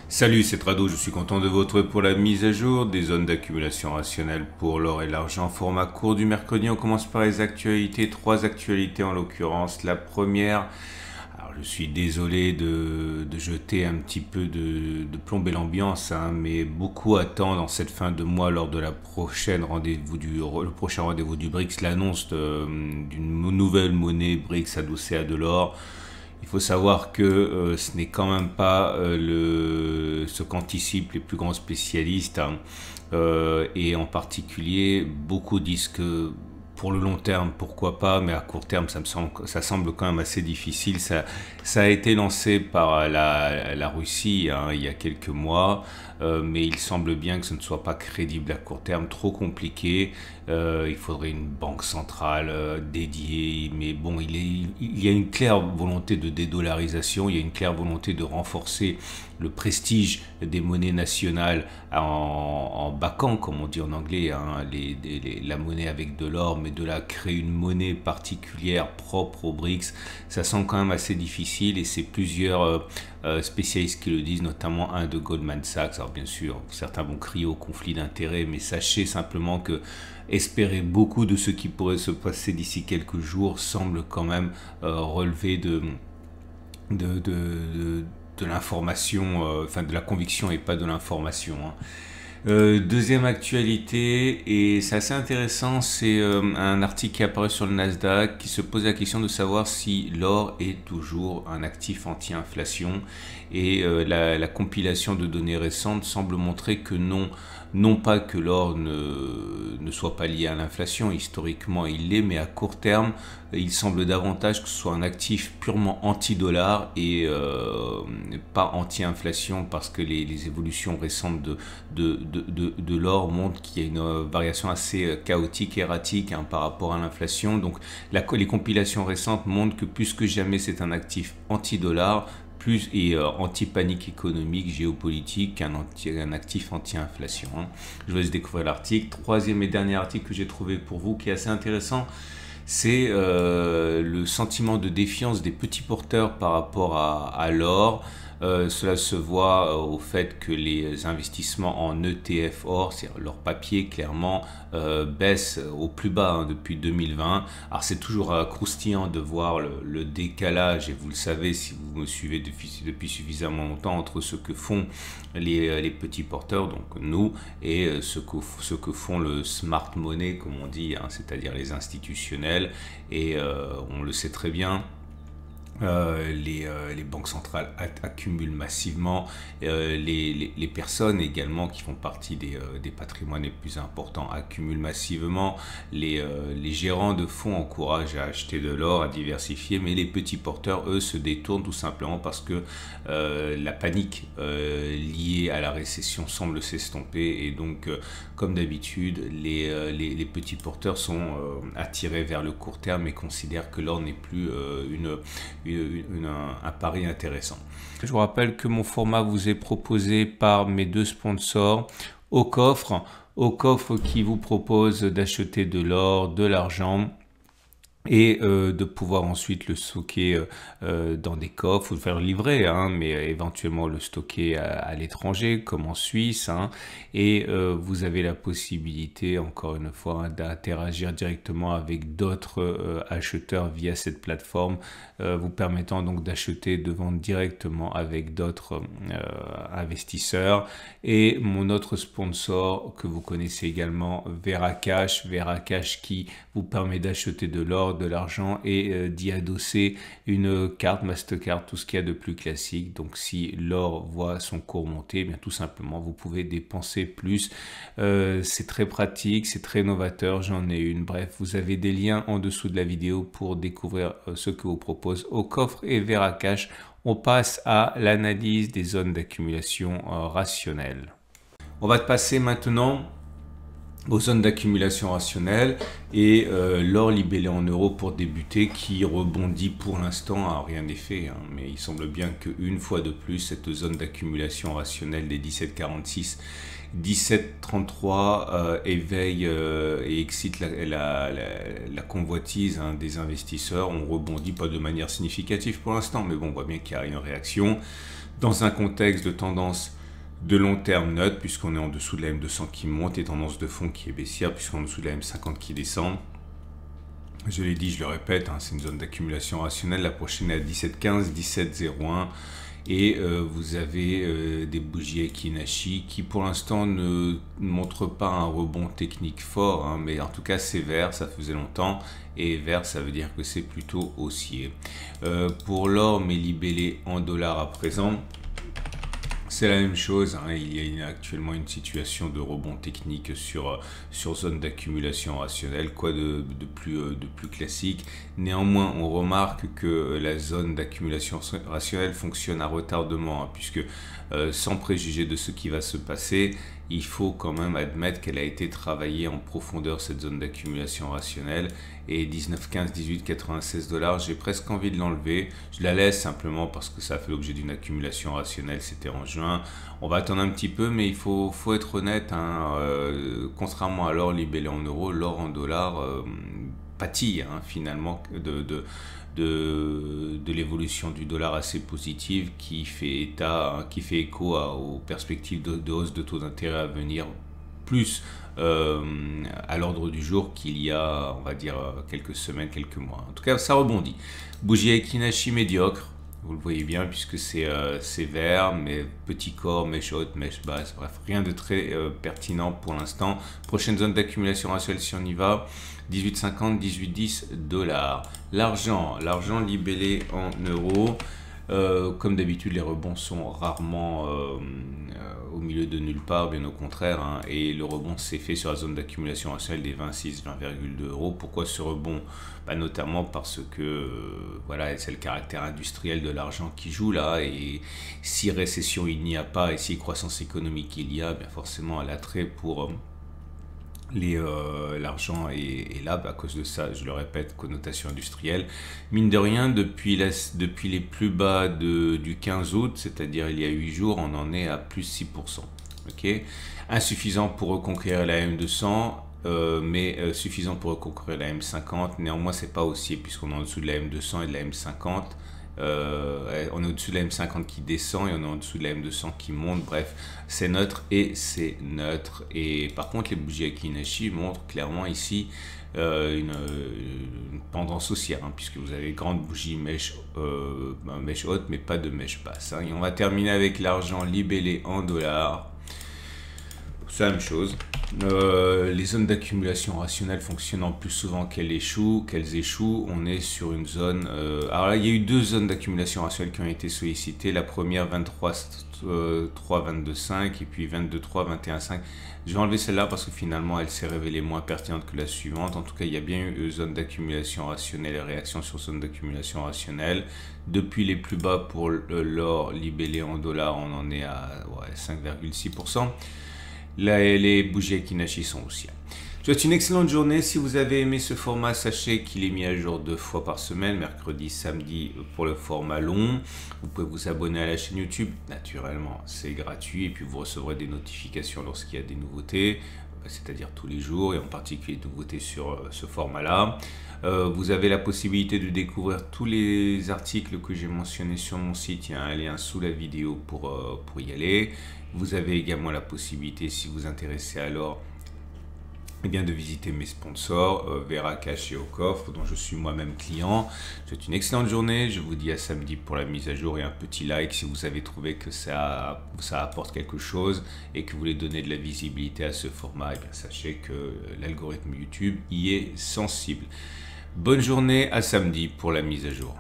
Salut, c'est Trado, je suis content de vous retrouver pour la mise à jour des zones d'accumulation rationnelle pour l'or et l'argent. Format court du mercredi, on commence par les actualités, trois actualités en l'occurrence. La première, alors je suis désolé de jeter un petit peu de plomber l'ambiance, hein, mais beaucoup attendent en cette fin de mois lors de la prochaine le prochain rendez-vous du BRICS, l'annonce d'une nouvelle monnaie BRICS adossée à de l'or. Il faut savoir que ce n'est quand même pas ce qu'anticipent les plus grands spécialistes, hein. Et en particulier, beaucoup disent que pour le long terme, pourquoi pas, mais à court terme, ça semble quand même assez difficile. Ça a été lancé par la Russie, hein, il y a quelques mois, mais il semble bien que ce ne soit pas crédible à court terme, trop compliqué. Il faudrait une banque centrale dédiée, mais bon, il y a une claire volonté de dédollarisation, il y a une claire volonté de renforcer le prestige des monnaies nationales en baquant, comme on dit en anglais, hein, la monnaie avec de l'or, mais de la créer une monnaie particulière propre aux BRICS, ça semble quand même assez difficile et c'est plusieurs spécialistes qui le disent, notamment un de Goldman Sachs. Alors bien sûr, certains vont crier au conflit d'intérêts, mais sachez simplement que espérer beaucoup de ce qui pourrait se passer d'ici quelques jours semble quand même relever de l'information, enfin de la conviction et pas de l'information, hein. Deuxième actualité, et c'est assez intéressant, c'est un article qui apparaît sur le Nasdaq qui se pose la question de savoir si l'or est toujours un actif anti-inflation, et la compilation de données récentes semble montrer que non. Non pas que l'or ne soit pas lié à l'inflation, historiquement il l'est, mais à court terme, il semble davantage que ce soit un actif purement anti-dollar et pas anti-inflation, parce que les évolutions récentes de l'or montrent qu'il y a une variation assez chaotique, erratique, hein, par rapport à l'inflation. Donc les compilations récentes montrent que plus que jamais c'est un actif anti-dollar, plus et anti-panique économique, géopolitique, qu'un actif anti-inflation, hein. Je vous laisse découvrir l'article. Troisième et dernier article que j'ai trouvé pour vous qui est assez intéressant, c'est le sentiment de défiance des petits porteurs par rapport à l'or. Cela se voit au fait que les investissements en ETF or, c'est-à-dire leur papier, clairement baissent au plus bas, hein, depuis 2020. Alors c'est toujours croustillant de voir le décalage, et vous le savez si vous me suivez depuis suffisamment longtemps, entre ce que font les petits porteurs, donc nous, et ce que font le smart money, comme on dit, hein, c'est-à-dire les institutionnels. Et on le sait très bien. Les banques centrales accumulent massivement, les personnes également qui font partie des patrimoines les plus importants accumulent massivement, les gérants de fonds encouragent à acheter de l'or, à diversifier, mais les petits porteurs, eux, se détournent tout simplement parce que la panique liée à la récession semble s'estomper, et donc comme d'habitude les petits porteurs sont attirés vers le court terme et considèrent que l'or n'est plus un pari intéressant. Je vous rappelle que mon format vous est proposé par mes deux sponsors, Aucoffre qui vous propose d'acheter de l'or, de l'argent, et de pouvoir ensuite le stocker dans des coffres, ou le faire livrer, hein, mais éventuellement le stocker à l'étranger, comme en Suisse, hein. Et vous avez la possibilité, encore une fois, hein, d'interagir directement avec d'autres acheteurs via cette plateforme, vous permettant donc d'acheter, de vendre directement avec d'autres investisseurs. Et mon autre sponsor que vous connaissez également, Veracash qui vous permet d'acheter de l'or, de l'argent, et d'y adosser une carte Mastercard, tout ce qu'il y a de plus classique. Donc si l'or voit son cours monter, eh bien tout simplement vous pouvez dépenser plus. C'est très pratique, c'est très novateur, j'en ai une. Bref, vous avez des liens en dessous de la vidéo pour découvrir ce que vous propose Aucoffre et Veracash. On passe à l'analyse des zones d'accumulation rationnelle. On va passer maintenant aux zones d'accumulation rationnelle, et l'or libellé en euros pour débuter, qui rebondit pour l'instant, rien n'est fait, hein, mais il semble bien qu'une fois de plus cette zone d'accumulation rationnelle des 17,46 17,33 éveille et excite la convoitise, hein, des investisseurs. On rebondit pas de manière significative pour l'instant, mais bon, on voit bien qu'il y a une réaction. dans un contexte de tendance de long terme neutre, puisqu'on est en dessous de la M200 qui monte et tendance de fond qui est baissière, puisqu'on est en dessous de la M50 qui descend. Je l'ai dit, je le répète, c'est une zone d'accumulation rationnelle. La prochaine est à 17,15, 17,01. Et vous avez des bougies Ekinashi qui pour l'instant ne montrent pas un rebond technique fort, mais en tout cas c'est vert, ça faisait longtemps, et vert ça veut dire que c'est plutôt haussier. Pour l'or, mais libellé en dollars à présent, c'est la même chose, il y a actuellement une situation de rebond technique sur zone d'accumulation rationnelle, quoi de plus classique. Néanmoins, on remarque que la zone d'accumulation rationnelle fonctionne à retardement, puisque sans préjuger de ce qui va se passer, il faut quand même admettre qu'elle a été travaillée en profondeur, cette zone d'accumulation rationnelle, et 19,15, 18,96 $, j'ai presque envie de l'enlever. Je la laisse simplement parce que ça a fait l'objet d'une accumulation rationnelle, c'était en juin. On va attendre un petit peu, mais il faut être honnête, contrairement à l'or libellé en euros, l'or en dollars pâtit finalement de l'évolution du dollar assez positive qui fait écho aux perspectives de hausse de taux d'intérêt à venir, plus à l'ordre du jour qu'il y a, on va dire, quelques semaines, quelques mois. En tout cas, ça rebondit. Bougie Ekinashi médiocre, vous le voyez bien, puisque c'est vert, mais petit corps, mèche haute, mèche basse, bref, rien de très pertinent pour l'instant. Prochaine zone d'accumulation rationnelle si on y va, 18,50, 18,10 $. L'argent libellé en euros. Comme d'habitude, les rebonds sont rarement au milieu de nulle part, bien au contraire, et le rebond s'est fait sur la zone d'accumulation rationnelle des 20,2 €. Pourquoi ce rebond? Notamment parce que voilà, c'est le caractère industriel de l'argent qui joue là, et si récession il n'y a pas et si croissance économique il y a, bien forcément l'attrait pour l'argent est là, à cause de ça, je le répète, connotation industrielle. Mine de rien, depuis les plus bas du 15 août, c'est-à-dire il y a 8 jours, on en est à plus 6%. Okay, insuffisant pour reconquérir la M200, mais suffisant pour reconquérir la M50. Néanmoins, c'est pas haussier puisqu'on est en dessous de la M200 et de la M50. On est au-dessus de la M50 qui descend et on est en dessous de la M200 qui monte. Bref, c'est neutre et c'est neutre. Et par contre, les bougies Ekinashi montrent clairement ici une tendance haussière, puisque vous avez grande bougie mèche haute, mais pas de mèche basse. Et on va terminer avec l'argent libellé en dollars. C'est la même chose. Les zones d'accumulation rationnelle fonctionnant plus souvent qu'elles échouent. On est sur une zone... alors là, il y a eu deux zones d'accumulation rationnelle qui ont été sollicitées. La première, 23,3, 22,5 et puis 22,3, 21,5. Je vais enlever celle-là parce que finalement, elle s'est révélée moins pertinente que la suivante. En tout cas, il y a bien eu zone d'accumulation rationnelle et réaction sur zone d'accumulation rationnelle. Depuis les plus bas pour l'or libellé en dollars, on en est à 5,6%. Là, les bougies Ekinashi sont haussières. Je vous souhaite une excellente journée. Si vous avez aimé ce format, sachez qu'il est mis à jour 2 fois par semaine, mercredi, samedi pour le format long. Vous pouvez vous abonner à la chaîne YouTube. Naturellement, c'est gratuit et puis vous recevrez des notifications lorsqu'il y a des nouveautés, c'est-à-dire tous les jours, et en particulier des nouveautés sur ce format-là. Vous avez la possibilité de découvrir tous les articles que j'ai mentionnés sur mon site. Il y a un lien sous la vidéo pour y aller. Vous avez également la possibilité, si vous vous intéressez à l'or, de visiter mes sponsors, Vera Cash et Au Coffre, dont je suis moi-même client. Je vous souhaite une excellente journée. Je vous dis à samedi pour la mise à jour et un petit like si vous avez trouvé que ça apporte quelque chose et que vous voulez donner de la visibilité à ce format. Et bien, sachez que l'algorithme YouTube y est sensible. Bonne journée, à samedi pour la mise à jour.